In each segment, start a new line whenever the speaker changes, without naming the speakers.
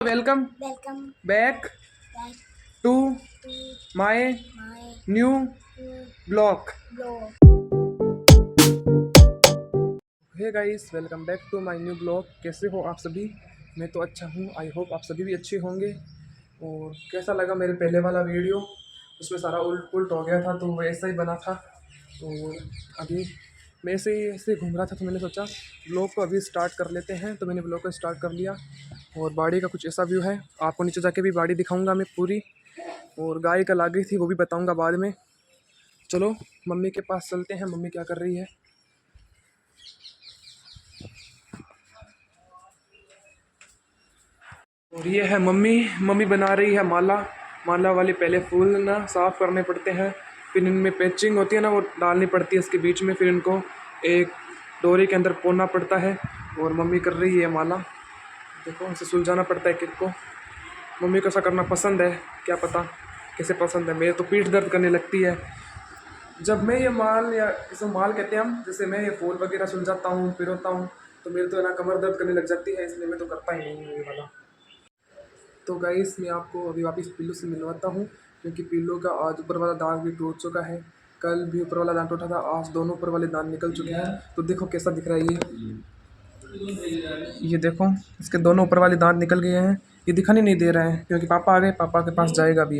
Welcome
Welcome
back
back
to
to
my
my
new
new
blog.
blog.
Hey guys, welcome back to my new blog. कैसे हो आप सभी? मैं तो अच्छा हूँ। आई होप आप सभी भी अच्छे होंगे। और कैसा लगा मेरे पहले वाला वीडियो? उसमें सारा उल्ट पुल्ट हो गया था तो वैसा ही बना था। और अभी मैं ऐसे ही घूम रहा था तो मैंने सोचा ब्लॉग को अभी स्टार्ट कर लेते हैं, तो मैंने ब्लॉग को स्टार्ट कर लिया। और बाड़ी का कुछ ऐसा व्यू है, आपको नीचे जाके भी बाड़ी दिखाऊंगा मैं पूरी। और गाय कल आ गई थी, वो भी बताऊंगा बाद में। चलो मम्मी के पास चलते हैं, मम्मी क्या कर रही है। और ये है मम्मी। मम्मी बना रही है माला। माला वाले पहले फूल ना साफ़ करने पड़ते हैं, फिर इनमें पैचिंग होती है ना, वो डालनी पड़ती है इसके बीच में, फिर इनको एक डोरी के अंदर पोंछना पड़ता है। और मम्मी कर रही है माला। देखो इसे सुलझाना पड़ता है किक को। मम्मी को ऐसा करना पसंद है, क्या पता कैसे पसंद है। मेरे तो पीठ दर्द करने लगती है जब मैं ये माल, या इसे माल कहते हैं हम, जैसे मैं ये फूल वगैरह सुलझाता हूँ पिरोता हूँ, तो मेरे तो है ना कमर दर्द करने लग जाती है, इसलिए मैं तो करता ही नहीं हूँ ये वाला। तो गाइस मैं आपको अभी वापस पिल्लू से मिलवाता हूँ, क्योंकि पिल्लू का आज ऊपर वाला दांत भी टूट चुका है। कल भी ऊपर वाला दांत टूटा था, आज दोनों ऊपर वाले दांत निकल चुके हैं। तो देखो कैसा दिख रहा है ये देखो, इसके दोनों ऊपर वाले दांत निकल गए हैं। ये दिखाने नहीं दे रहा है क्योंकि पापा आ गए, पापा के पास जाएगा भी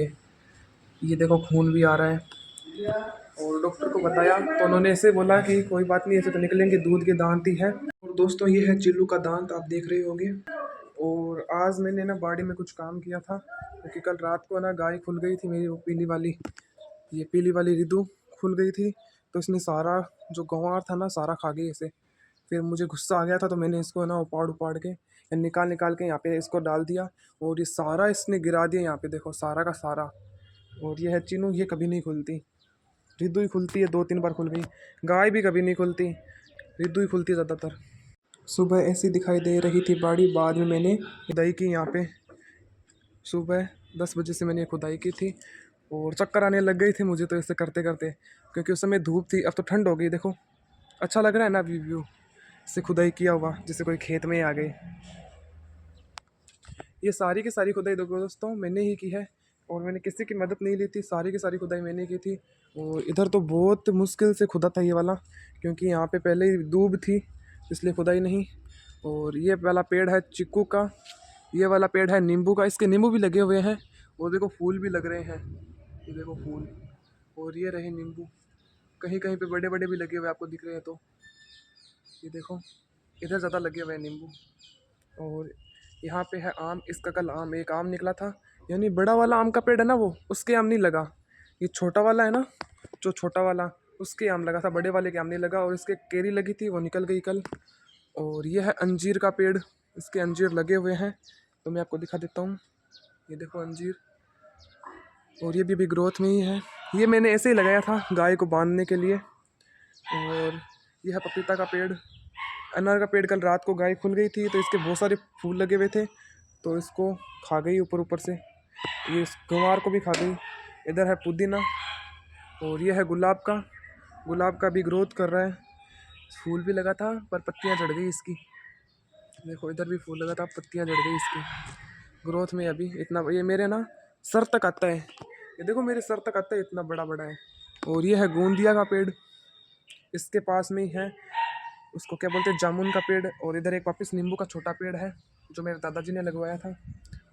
ये देखो खून भी आ रहा है। और डॉक्टर को बताया तो उन्होंने ऐसे बोला कि कोई बात नहीं, ऐसे तो निकलेंगे, दूध के दांत ही है। और दोस्तों ये है चिल्लू का दांत, आप देख रहे होंगे। और आज मैंने ना बाड़ी में कुछ काम किया था, क्योंकि कल रात को ना गाय खुल गई थी मेरी, वो पीली वाली, ये पीली वाली रिदू खुल गई थी। तो इसने सारा जो गंवार था ना सारा खा गई इसे। फिर मुझे गुस्सा आ गया था, तो मैंने इसको ना उपाड़ उपाड़ के या निकाल निकाल के यहाँ पे इसको डाल दिया। और ये सारा इसने गिरा दिया यहाँ पे, देखो सारा का सारा। और ये है चीनू, ये कभी नहीं खुलती, रिद्धू ही खुलती है, 2-3 बार खुल गई। गाय भी कभी नहीं खुलती, रिद्धू ही खुलती है ज़्यादातर। सुबह ऐसी दिखाई दे रही थी बाड़ी, बाद में मैंने खुदाई की यहाँ पे। सुबह 10 बजे से मैंने खुदाई की थी, और चक्कर आने लग गई थी मुझे तो ऐसे करते करते, क्योंकि उस समय धूप थी। अब तो ठंड हो गई, देखो अच्छा लग रहा है ना व्यू से खुदाई किया हुआ, जैसे कोई खेत में ही आ गए। ये सारी की सारी खुदाई देखो दोस्तों मैंने ही की है, और मैंने किसी की मदद नहीं ली थी, सारी की सारी खुदाई मैंने की थी। और इधर तो बहुत मुश्किल से खुदा था ये वाला, क्योंकि यहाँ पे पहले ही दूब थी, इसलिए खुदाई नहीं। और ये वाला पेड़ है चीकू का, ये वाला पेड़ है नींबू का, इसके नींबू भी लगे हुए हैं। और देखो फूल भी लग रहे हैं, ये देखो फूल। और ये रहे नींबू, कहीं कहीं पे बड़े बड़े भी लगे हुए आपको दिख रहे हैं तो ये देखो, इधर ज़्यादा लगे हुए हैं नींबू। और यहाँ पे है आम, इसका कल आम, एक आम निकला था, यानी बड़ा वाला आम का पेड़ है ना वो, उसके आम नहीं लगा। ये छोटा वाला है ना, जो छोटा वाला, उसके आम लगा था, बड़े वाले के आम नहीं लगा। और इसके केरी लगी थी, वो निकल गई कल। और ये है अंजीर का पेड़, इसके अंजीर लगे हुए हैं, तो मैं आपको दिखा देता हूँ। ये देखो अंजीर, और ये भी अभी ग्रोथ में ही है। ये मैंने ऐसे ही लगाया था गाय को बांधने के लिए। और यह है पपीता का पेड़। अनार का पेड़ कल रात को गाय खुल गई थी, तो इसके बहुत सारे फूल लगे हुए थे, तो इसको खा गई ऊपर ऊपर से, ये इस गंवार को भी खा गई। इधर है पुदीना। और ये है गुलाब का, गुलाब का भी ग्रोथ कर रहा है, फूल भी लगा था पर पत्तियां झड़ गई इसकी। देखो इधर भी फूल लगा था, पत्तियां झड़ गई इसकी, ग्रोथ में अभी इतना, ये मेरे ना सर तक आता है, ये देखो मेरे सर तक आता है, इतना बड़ा बड़ा है। और ये है गोंदिया का पेड़, इसके पास में ही है, उसको क्या बोलते हैं, जामुन का पेड़। और इधर एक वापस नींबू का छोटा पेड़ है, जो मेरे दादाजी ने लगवाया था।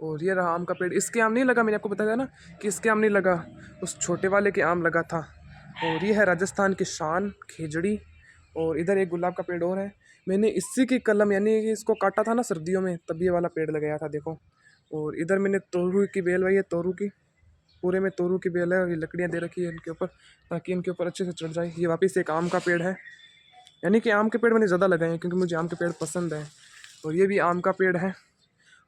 और ये रहा आम का पेड़, इसके आम नहीं लगा, मैंने आपको बताया ना कि इसके आम नहीं लगा, उस छोटे वाले के आम लगा था। और ये है राजस्थान की शान खेजड़ी। और इधर एक गुलाब का पेड़ और है, मैंने इसी की कलम, यानी कि इसको काटा था ना सर्दियों में, तब ये वाला पेड़ लगाया था, देखो। और इधर मैंने तोरू की बेल लगाई है, तोरू की, पूरे में तोरू की बेल है, और ये लकड़ियाँ दे रखी है इनके ऊपर, ताकि इनके ऊपर अच्छे से चढ़ जाए। ये वापस एक आम का पेड़ है, यानी कि आम के पेड़ मैंने ज़्यादा लगाए हैं, क्योंकि मुझे आम के पेड़ पसंद है। और ये भी आम का पेड़ है।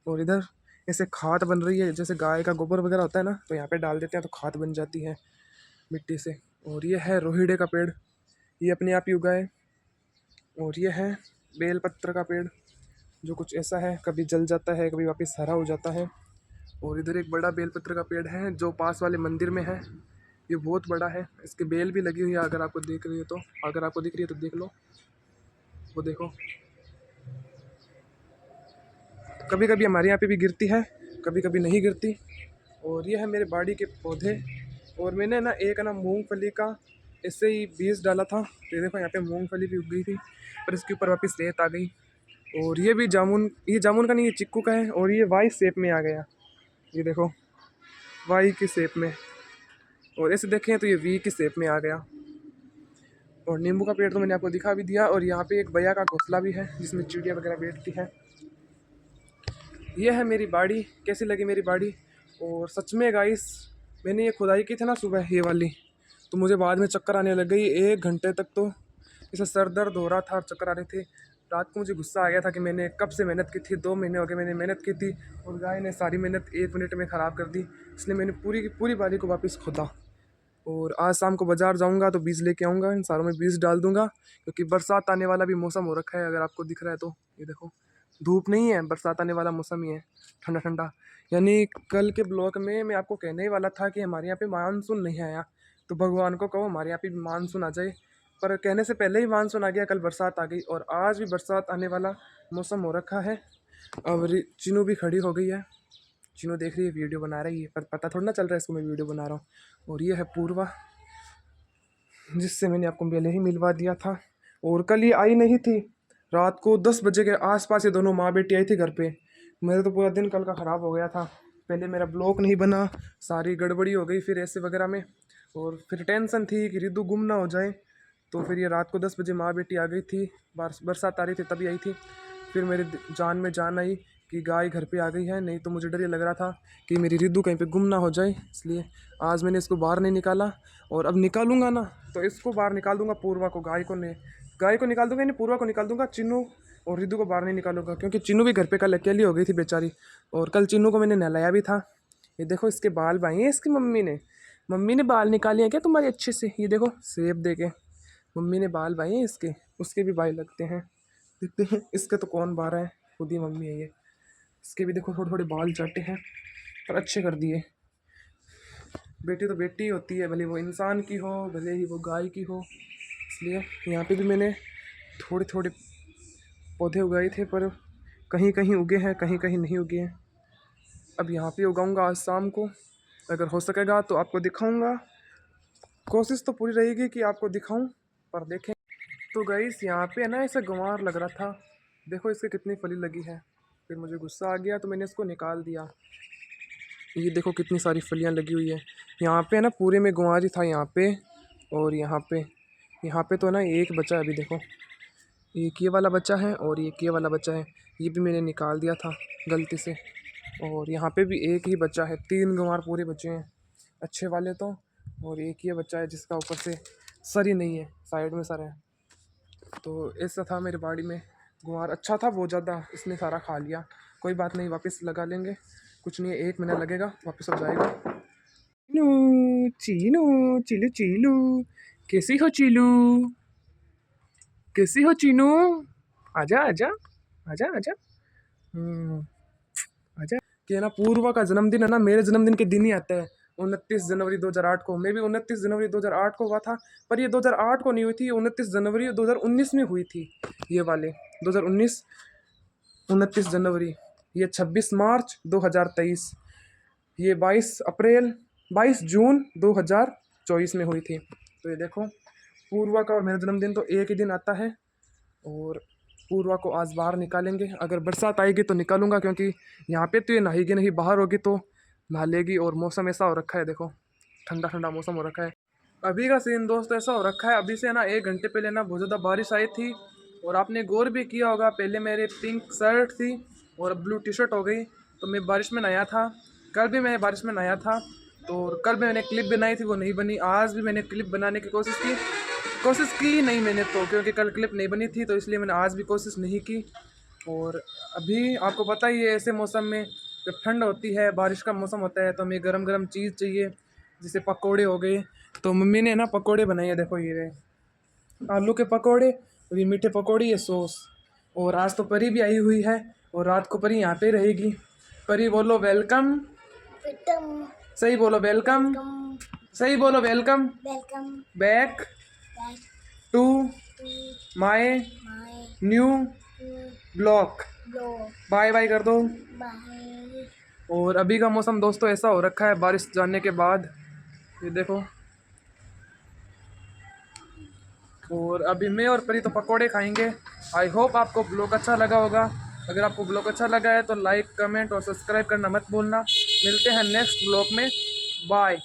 और इधर ऐसे खाद बन रही है, जैसे गाय का गोबर वगैरह होता है ना, तो यहाँ पे डाल देते हैं तो खाद बन जाती है मिट्टी से। और ये है रोहिड़े का पेड़, ये अपने आप ही उगाए। और ये है बेलपत्र का पेड़, जो कुछ ऐसा है, कभी जल जाता है, कभी वापस हरा हो जाता है। और इधर एक बड़ा बेलपत्र का पेड़ है, जो पास वाले मंदिर में है, ये बहुत बड़ा है, इसकी बेल भी लगी हुई है, अगर आपको दिख रही है तो, अगर आपको दिख रही है तो देख लो, वो देखो। कभी कभी हमारे यहाँ पे भी गिरती है, कभी कभी नहीं गिरती। और ये है मेरे बाड़ी के पौधे। और मैंने ना एक ना मूंगफली का इससे ही बीज डाला था, तो ये देखो यहाँ पे मूंगफली भी उग गई थी, पर इसके ऊपर वापस रेत आ गई। और ये भी जामुन, ये जामुन का नहीं, ये चिक्कू का है, और ये वाई शेप में आ गया, ये देखो वाई की शेप में। और ऐसे देखें तो ये वी की शेप में आ गया। और नींबू का पेड़ तो मैंने आपको दिखा भी दिया। और यहाँ पे एक भैया का घोंसला भी है जिसमें चिड़िया वगैरह बैठती है। ये है मेरी बाड़ी। कैसी लगी मेरी बाड़ी? और सच में गाइस, मैंने ये खुदाई की थी ना सुबह ये वाली, तो मुझे बाद में चक्कर आने लग गई। 1 घंटे तक तो इसे सर दर्द हो रहा था और चक्कर आ रहे थे। रात को मुझे गुस्सा आ गया था कि मैंने कब से मेहनत की थी, 2 महीने हो गए मैंने मेहनत की थी, और गाय ने सारी मेहनत 1 मिनट में ख़राब कर दी। इसलिए मैंने पूरी की पूरी बाड़ी को वापस खोदा। और आज शाम को बाज़ार जाऊंगा तो बीज लेके आऊँगा, इन सारों में बीज डाल दूंगा, क्योंकि बरसात आने वाला भी मौसम हो रखा है। अगर आपको दिख रहा है तो ये देखो, धूप नहीं है, बरसात आने वाला मौसम ही है, ठंडा ठंडा। यानी कल के ब्लॉग में मैं आपको कहने ही वाला था कि हमारे यहाँ पे मानसून नहीं आया, तो भगवान को कहो हमारे यहाँ पे भी मानसून आ जाए। पर कहने से पहले ही मानसून आ गया, कल बरसात आ गई, और आज भी बरसात आने वाला मौसम हो रखा है। अब चिनू भी खड़ी हो गई है, चिनू देख रही है, वीडियो बना रही है, पर पता थोड़ा ना चल रहा है इसको मैं वीडियो बना रहा हूँ। और ये है पूर्वा, जिससे मैंने आपको पहले ही मिलवा दिया था। और कल ये आई नहीं थी, रात को 10 बजे के आसपास ये दोनों माँ बेटी आई थी घर पे। मेरा तो पूरा दिन कल का ख़राब हो गया था। पहले मेरा ब्लॉग नहीं बना, सारी गड़बड़ी हो गई फिर ऐसे वगैरह में, और फिर टेंशन थी कि रिद्धू गुम ना हो जाए। तो फिर ये रात को 10 बजे माँ बेटी आ गई थी, बरसात आ रही थी तभी आई थी। फिर मेरे जान में जान आई कि गाय घर पे आ गई है, नहीं तो मुझे डर ये लग रहा था कि मेरी रिद्धू कहीं पे गुम ना हो जाए। इसलिए आज मैंने इसको बाहर नहीं निकाला, और अब निकालूंगा ना तो इसको बाहर निकाल दूंगा, पूर्वा को, गाय को निकाल दूंगा, यानी पूर्वा को निकाल दूंगा। चिन्नू और रिद्धू को बाहर नहीं निकालूंगा, क्योंकि चिन्नू भी घर पे कल अकेली हो गई थी बेचारी। और कल चिन्नू को मैंने नहलाया भी था। ये देखो इसके बाल बाई हैं, इसकी मम्मी ने बाल निकाले हैं क्या तुम्हारे अच्छे से? ये देखो सेब दे के मम्मी ने बाल बाए हैं इसके, उसके भी बाल लगते हैं, देखते हैं। इसके तो कौन बाल रहा है, खुद ही मम्मी है ये। इसके भी देखो थोड़े थोड़े बाल चाटे हैं, पर अच्छे कर दिए। बेटी तो बेटी होती है, भले वो इंसान की हो भले ही वो गाय की हो। इसलिए यहाँ पे भी मैंने थोड़े थोड़े पौधे उगाए थे, पर कहीं कहीं उगे हैं, कहीं कहीं नहीं उगे हैं। अब यहाँ पे उगाऊंगा आज शाम को, अगर हो सकेगा तो आपको दिखाऊंगा। कोशिश तो पूरी रहेगी कि आपको दिखाऊं, पर देखें। तो गाइस यहाँ पे है ना ऐसा गंवार लग रहा था, देखो इसके कितनी फली लगी है। फिर मुझे गुस्सा आ गया तो मैंने इसको निकाल दिया। ये देखो कितनी सारी फलियाँ लगी हुई है यहाँ पे, है ना पूरे में गंवार ही था यहाँ पे। और यहाँ पे तो ना एक बच्चा है, अभी देखो एक ये वाला बच्चा है और एक ये वाला बच्चा है, ये भी मैंने निकाल दिया था गलती से। और यहाँ पे भी एक ही बच्चा है, 3 गंवार पूरे बच्चे हैं अच्छे वाले तो। और एक ये बच्चा है जिसका ऊपर से सर ही नहीं है, साइड में सर है। तो ऐसा था मेरे बाड़ी में गुआर, अच्छा था बहुत ज़्यादा, इसने सारा खा लिया। कोई बात नहीं, वापस लगा लेंगे, कुछ नहीं है, 1 महीना लगेगा वापस हो जाएगा। चीनू चीनू चिलू चिलू, कैसी हो चिलू, कैसी हो चीनू? आजा आजा आजा आजा, आजा। कि है ना पूर्वा का जन्मदिन है ना मेरे जन्मदिन के दिन ही आता है, 29 जनवरी 2008 को। मैं भी 29 जनवरी 2008 को हुआ था, पर ये 2008 को नहीं हुई थी, 29 जनवरी 2019 में हुई थी। ये वाले 2019 29 जनवरी, ये 26 मार्च 2023, ये 22 जून 2024 में हुई थी। तो ये देखो पूर्वा का और मेरा जन्मदिन तो एक ही दिन आता है। और पूर्वा को आज बाहर निकालेंगे, अगर बरसात आएगी तो निकालूंगा, क्योंकि यहाँ पे तो ये नहाएगी नहीं, बाहर होगी तो नहा लेगी। और मौसम ऐसा हो रखा है, देखो ठंडा ठंडा मौसम हो रखा है। अभी का सीन दोस्त ऐसा हो रखा है, अभी से ना 1 घंटे पहले ना बहुत ज़्यादा बारिश आई थी। और आपने गौर भी किया होगा, पहले मेरे पिंक शर्ट थी और ब्लू टी शर्ट हो गई, तो मैं बारिश में नहाया था। कल भी मैं बारिश में नहाया था, तो कल मैंने क्लिप बनाई थी, वो नहीं बनी। आज भी मैंने क्लिप बनाने की कोशिश की नहीं मैंने तो, क्योंकि कल क्लिप नहीं बनी थी, तो इसलिए मैंने आज भी कोशिश नहीं की। और अभी आपको पता ही है, ऐसे मौसम में जब ठंड होती है, बारिश का मौसम होता है, तो हमें गरम गरम चीज़ चाहिए, जैसे पकोड़े हो गए। तो मम्मी ने ना पकोड़े बनाए हैं, देखो ये रहे आलू के पकोड़े, और ये मीठे पकोड़े, ये सॉस। और आज तो परी भी आई हुई है, और रात को परी यहाँ पे रहेगी। परी बोलो वेलकम, सही बोलो वेलकम, सही बोलो welcome back to my new blog. Bye bye कर दो।
बाय।
और अभी का मौसम दोस्तों ऐसा हो रखा है बारिश जाने के बाद, ये देखो। और अभी मैं और परी तो पकोड़े खाएंगे। आई होप आपको ब्लॉग अच्छा लगा होगा। अगर आपको ब्लॉग अच्छा लगा है तो लाइक कमेंट और सब्सक्राइब करना मत भूलना। मिलते हैं नेक्स्ट ब्लॉग में। बाय।